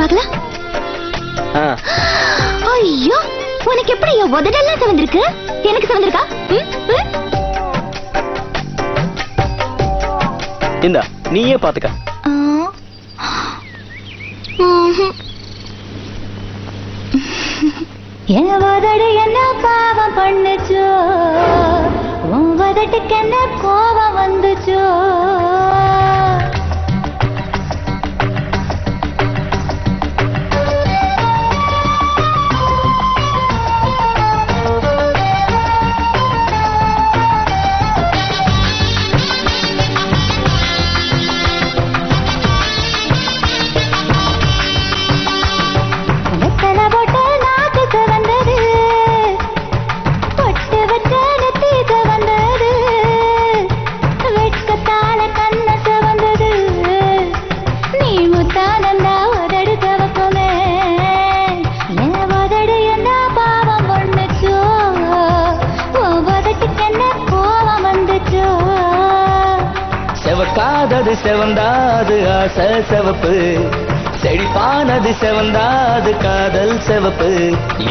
பார்க்கலாம். ஐயோ, உனக்கு எப்படி உதடெல்லாம் சிவந்திருக்கு? எனக்கு சிவந்திருக்கா? இந்தா நீயே பாத்துக்க. என் உதடு என்ன பாவம் பண்ணுச்சோ, உன் உதட்டுக்கு என்ன கோபம் வந்துச்சோ. செவக்காதது செவந்தாது ஆசை செவப்பு, செழிப்பானது செவந்தாது காதல் செவப்பு.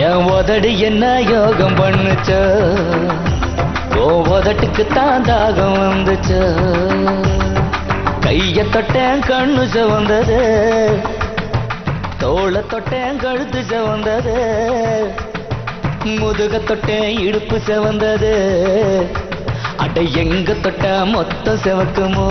என் உதடு என்ன யோகம் பண்ணுச்சோ, ஓ உதட்டுக்கு தான் தாகம் வந்துச்சோ. கைய தொட்டேன் கண்ணு செவந்தது, தோள தொட்டேன் கழுத்து செவந்தது, முதுக தொட்டேன் இடுப்பு செவந்தது. அட எங்க தொட்ட மொத்தம் செவக்குமோ.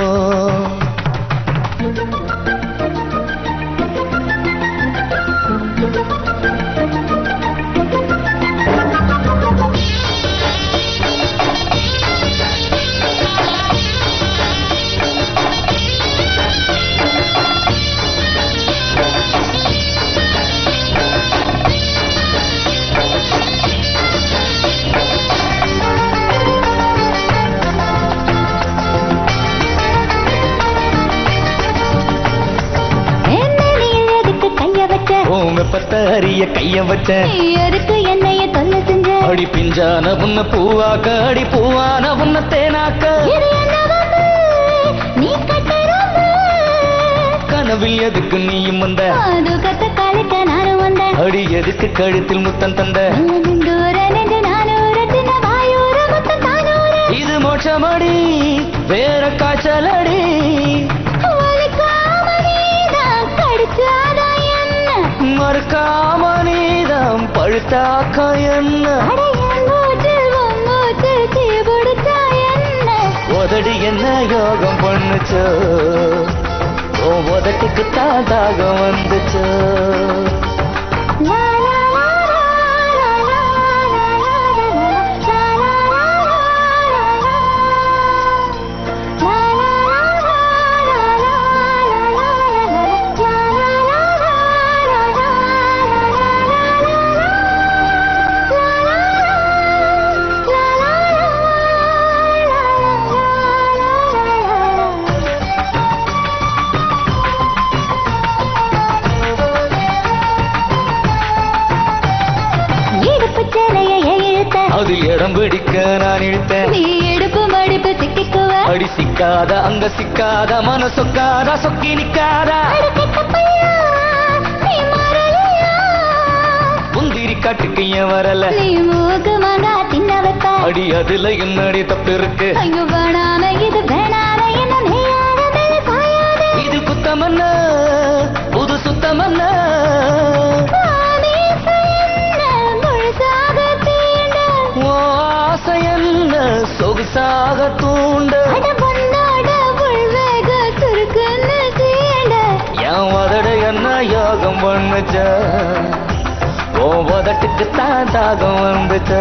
பத்தறிய கைய வச்ச என்னைய தொல்லை செஞ்ச, அடி பிஞ்சான உன்ன பூவாக்க, அடி பூவான உன்ன தேனாக்க. நீ கனவில் எதுக்கு நீயும் வந்த, கத்த காலுக்க நானும் வந்த. அடி எதுக்கு கழுத்தில் முத்தம் தந்த, இது மோட்சமடி வேற காய்ச்சலடி. மறுக்காம நீதம் பழுத்தாக்க என்ன, உதடி என்ன யோகம் பண்ணுச்சோ, ஓ உதட்டுக்கு தான் தாகம் வந்துச்சோ. அதில் இடம் பிடிக்க நான் இழுத்தேன், நீ எடுப்பு மடிப்பு சிக்கிக்குவ. அடி சிக்காத அங்க சிக்காத மன சொக்காத சொக்கி நிக்காத. முந்திரி காட்டுக்கு ஏன் வரல, நீ மூக்குமாங்க தின்ன வைப்ப. அடி அதுல என்னடி தப்பு இருக்கு, ஐயோ வேணாம இது வேணாம என்ன மேயாத சாயாத. இது குத்தமன்ன புது சுத்தமன்ன, என்ன சொகுசாக தூண்ட. என் உதட என்ன யோகம் பண்ணுச்ச, ஓ உதட்டுக்கு தான் தாகம் வந்துச்ச.